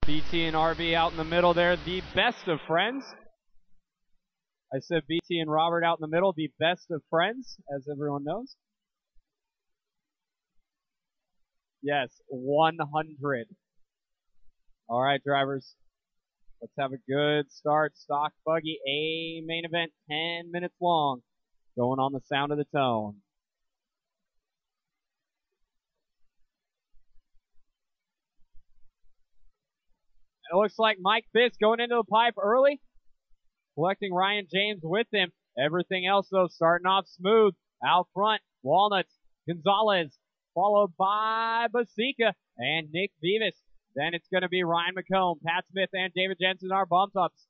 BT and RB out in the middle there, the best of friends. I said BT and Robert out in the middle, the best of friends, as everyone knows. Yes, 100. All right, drivers. Let's have a good start. Stock Buggy, a main event, 10 minutes long, going on the sound of the tone. It looks like Mike Fisk going into the pipe early, collecting Ryan James with him. Everything else, though, starting off smooth. Out front, Walnuts, Gonzalez, followed by Basica and Nick Vivas. Then it's going to be Ryan McComb, Pat Smith, and David Jensen are bump ups.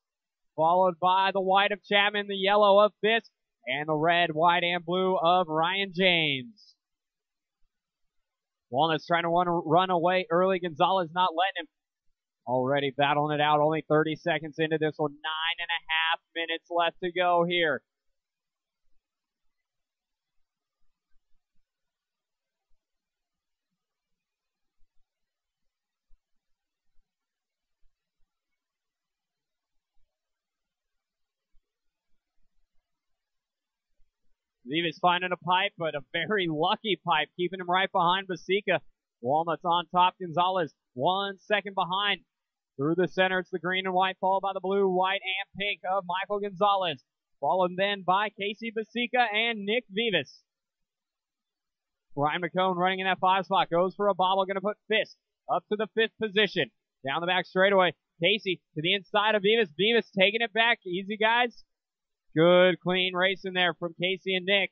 Followed by the white of Chapman, the yellow of Fisk, and the red, white, and blue of Ryan James. Walnuts trying to run away early. Gonzalez not letting him. Already battling it out. Only 30 seconds into this one. 9.5 minutes left to go here. Vivas finding a pipe, but a very lucky pipe, keeping him right behind Basica. Walnuts on top. Gonzalez 1 second behind. Through the center, it's the green and white, followed by the blue, white, and pink of Michael Gonzalez. Followed then by Casey Basica and Nick Vivas. Ryan McCone running in that 5 spot. Goes for a bobble, going to put Fisk up to the 5th position. Down the back straightaway. Casey to the inside of Vivas. Vivas taking it back. Easy, guys. Good, clean racing there from Casey and Nick.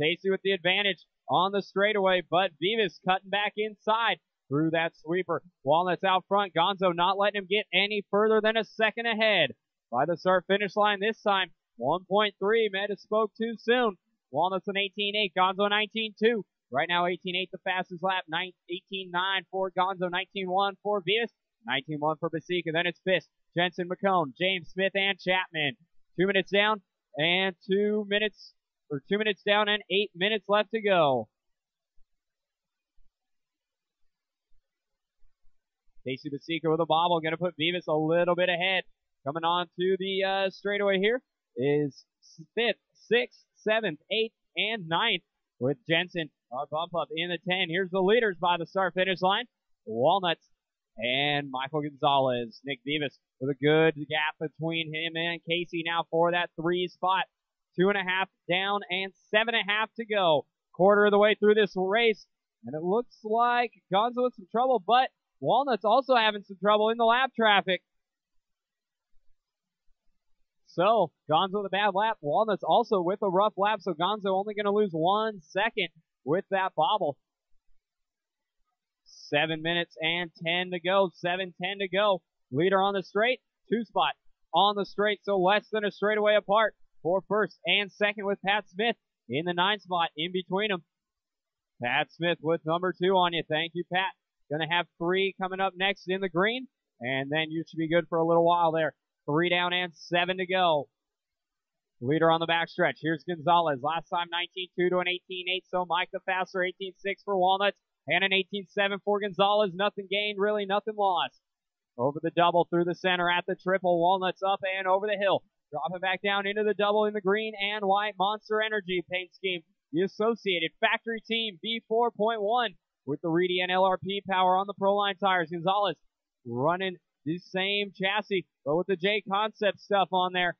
Casey with the advantage on the straightaway, but Vivas cutting back inside through that sweeper. Walnuts out front. Gonzo not letting him get any further than a second ahead. By the start-finish line this time, 1.3. Might have spoke too soon. Walnuts an 18.8. Gonzo 19.2. Right now, 18.8 the fastest lap. 18.9 for Gonzo. 19.1 for Vivas. 19.1 for Basica. Then it's Fisk, Jensen, McCone, James, Smith, and Chapman. 2 minutes down and 2 minutes, or 2 minutes down and 8 minutes left to go. Casey Basica with a bobble, going to put Vivas a little bit ahead. Coming on to the straightaway here is 5th, 6th, 7th, 8th, and 9th with Jensen. Our bump up in the 10. Here's the leaders by the start-finish line. Walnuts and Michael Gonzalez. Nick Vivas with a good gap between him and Casey now for that 3 spot. 2.5 down and 7.5 to go. Quarter of the way through this race. And it looks like Gonzo with some trouble, but Walnuts also having some trouble in the lap traffic. So, Gonzo with a bad lap. Walnuts also with a rough lap, so Gonzo only going to lose 1 second with that bobble. 7 minutes and 10 to go. 7:10 to go. Leader on the straight. 2 spot on the straight, so less than a straightaway apart for first and second with Pat Smith in the 9 spot in between them. Pat Smith with number 2 on you. Thank you, Pat. Going to have 3 coming up next in the green, and then you should be good for a little while there. 3 down and 7 to go. Leader on the backstretch. Here's Gonzalez. Last time 19.2 to an 18.8, so Mike the faster. 18.6 for Walnuts and an 18.7 for Gonzalez. Nothing gained, really nothing lost. Over the double through the center at the triple. Walnuts up and over the hill. Dropping back down into the double in the green and white. Monster Energy paint scheme. The Associated Factory Team V4.1 with the Reedy and LRP power on the Proline tires. Gonzalez running the same chassis, but with the J Concept stuff on there.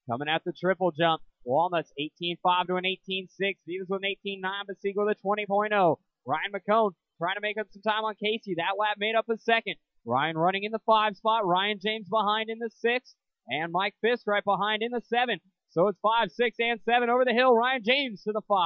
Coming at the triple jump. Walnuts 18.5 to an 18.6. Vivas with an 18.9. Basica with a 20.0. Ryan McCone trying to make up some time on Casey. That lap made up a second. Ryan running in the 5 spot. Ryan James behind in the 6. And Mike Fisk right behind in the 7. So it's 5, 6, and 7 over the hill. Ryan James to the 5.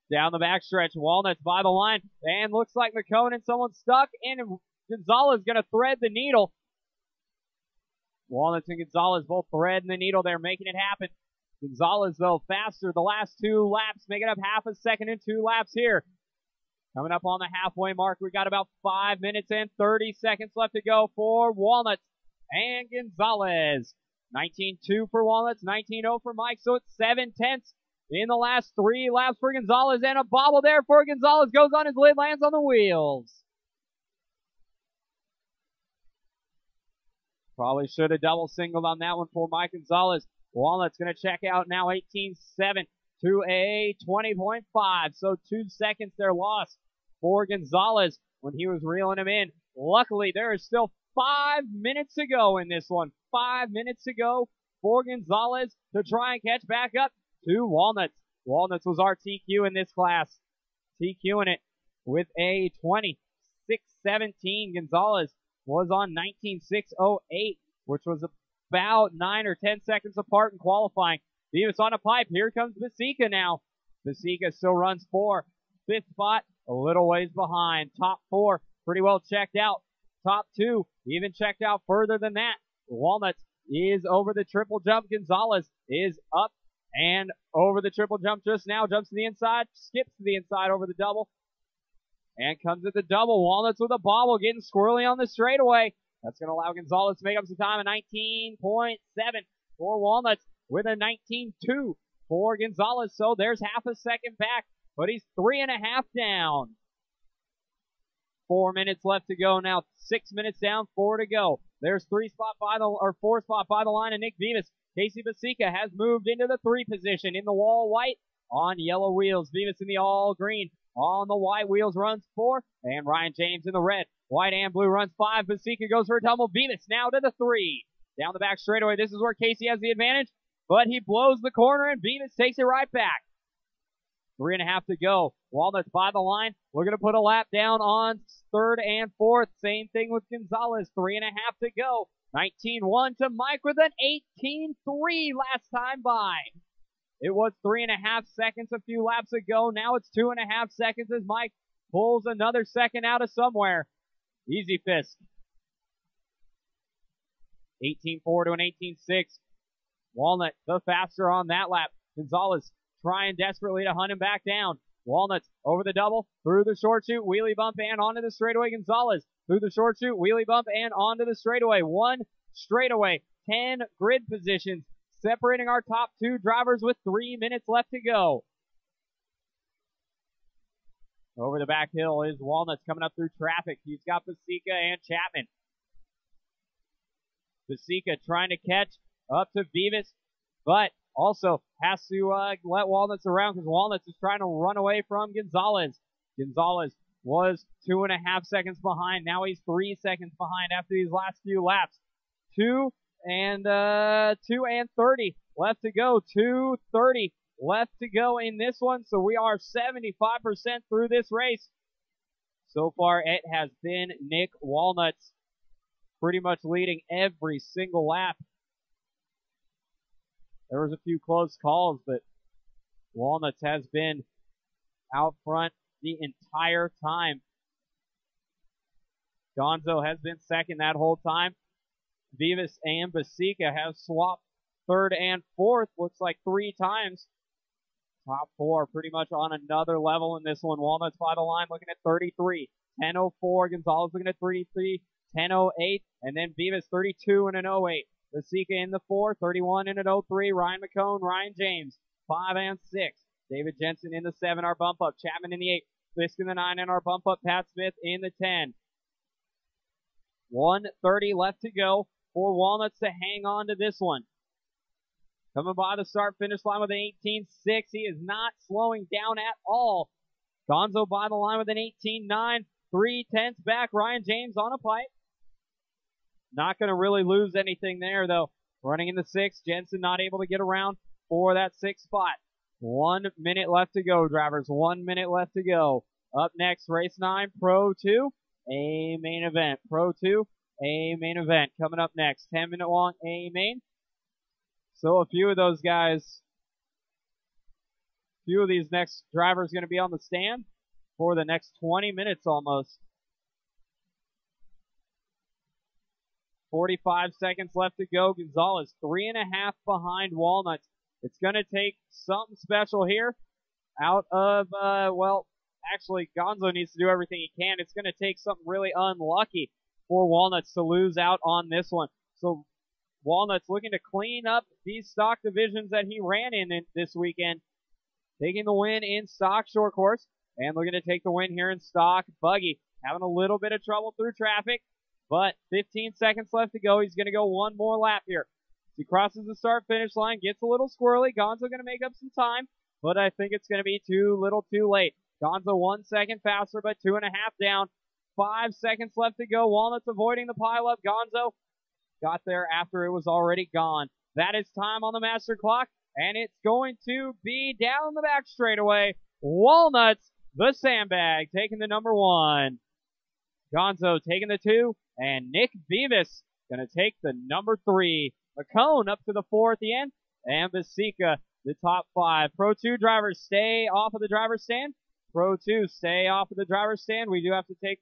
Down the backstretch, Walnuts by the line, and looks like McCone and someone stuck, and Gonzalez going to thread the needle. Walnuts and Gonzalez both threading the needle there, making it happen. Gonzalez, though, faster the last 2 laps, making up half a second in 2 laps here. Coming up on the halfway mark, we got about 5 minutes and 30 seconds left to go for Walnuts and Gonzalez. 19-2 for Walnuts, 19-0 for Mike, so it's 7/10 in the last 3 laps for Gonzalez, and a bobble there for Gonzalez, goes on his lid, lands on the wheels. Probably should have double singled on that one for Mike Gonzalez. Walnut's going to check out now 18-7 to a 20.5, so 2 seconds they're lost for Gonzalez when he was reeling him in. Luckily, there is still 5 minutes to go in this one. 5 minutes to go for Gonzalez to try and catch back up to Walnuts. Walnuts was our TQ in this class. TQing it with a 26-17. Gonzalez was on 19.608, which was about 9 or 10 seconds apart in qualifying. Beavis on a pipe. Here comes Basica now. Basica still runs 4. 5th spot, a little ways behind. Top 4, pretty well checked out. Top 2, even checked out further than that. Walnuts is over the triple jump. Gonzalez is up and over the triple jump just now. Jumps to the inside, skips to the inside over the double, and comes at the double. Walnuts with a bobble, getting squirrely on the straightaway. That's going to allow Gonzalez to make up some time. A 19.7 for Walnuts with a 19.2 for Gonzalez. So there's half a second back, but he's 3.5 down. 4 minutes left to go now. 6 minutes down, 4 to go. There's 4 spot by the line of Nick Beavis. Casey Basica has moved into the 3 position in the wall white on yellow wheels. Beavis in the all green on the white wheels runs 4, and Ryan James in the red. White and blue runs 5. Basica goes for a tumble. Beavis now to the 3. Down the back straightaway. This is where Casey has the advantage, but he blows the corner and Beavis takes it right back. 3.5 to go. Walnuts by the line. We're going to put a lap down on 3rd and 4th. Same thing with Gonzalez. 3.5 to go. 19-1 to Mike with an 18-3 last time by. It was 3.5 seconds a few laps ago. Now it's 2.5 seconds as Mike pulls another second out of somewhere. Easy fist. 18-4 to an 18-6. Walnut the faster on that lap. Gonzalez trying desperately to hunt him back down. Walnuts over the double, through the short chute, wheelie bump, and onto the straightaway. Gonzalez through the short chute, wheelie bump, and onto the straightaway. 1 straightaway, 10 grid positions, separating our top 2 drivers with 3 minutes left to go. Over the back hill is Walnuts coming up through traffic. He's got Basica and Chapman. Basica trying to catch up to Beavis, but also has to let Walnuts around because Walnuts is trying to run away from Gonzalez. Gonzalez was 2.5 seconds behind. Now he's 3 seconds behind after these last few laps. 2 and 30 left to go. 2:30 left to go in this one. So we are 75% through this race. So far, it has been Nick Walnuts pretty much leading every single lap. There was a few close calls, but Walnuts has been out front the entire time. Gonzo has been second that whole time. Beavis and Basica have swapped 3rd and 4th, looks like 3 times. Top 4 pretty much on another level in this one. Walnuts by the line looking at 33. 10:04. Gonzalez looking at 33. 10:08. And then Beavis 32 and an 08. Basica in the 4, 31 and an 03. Ryan McCone, Ryan James, 5 and 6. David Jensen in the 7, our bump up. Chapman in the 8. Fisk in the 9, and our bump up. Pat Smith in the 10. 1:30 left to go for Walnuts to hang on to this one. Coming by the start-finish line with an 18.6. He is not slowing down at all. Gonzo by the line with an 18.9. 3/10 back. Ryan James on a pipe. Not going to really lose anything there, though. Running in the 6. Jensen not able to get around for that 6th spot. 1 minute left to go, drivers. 1 minute left to go. Up next, race 9, Pro 2, a main event. Pro 2, a main event. Coming up next, 10-minute long A main. So a few of those guys, few of these next drivers going to be on the stand for the next 20 minutes almost. 45 seconds left to go. Gonzalez 3.5 behind Walnuts. It's going to take something special here out of, actually Gonzo needs to do everything he can. It's going to take something really unlucky for Walnuts to lose out on this one. So Walnuts looking to clean up these stock divisions that he ran in this weekend. Taking the win in stock short course and looking to take the win here in stock buggy. Having a little bit of trouble through traffic, but 15 seconds left to go. He's going to go one more lap here. He crosses the start-finish line, gets a little squirrely. Gonzo going to make up some time, but I think it's going to be too little too late. Gonzo 1 second faster, but 2.5 down. 5 seconds left to go. Walnuts avoiding the pileup. Gonzo got there after it was already gone. That is time on the master clock, and it's going to be down the back straightaway. Walnuts, the sandbag, taking the number 1. Gonzo taking the 2, and Nick Beavis going to take the number 3. McCone up to the 4 at the end, and Basica the top 5. Pro 2 drivers stay off of the driver's stand. Pro 2 stay off of the driver's stand. We do have to take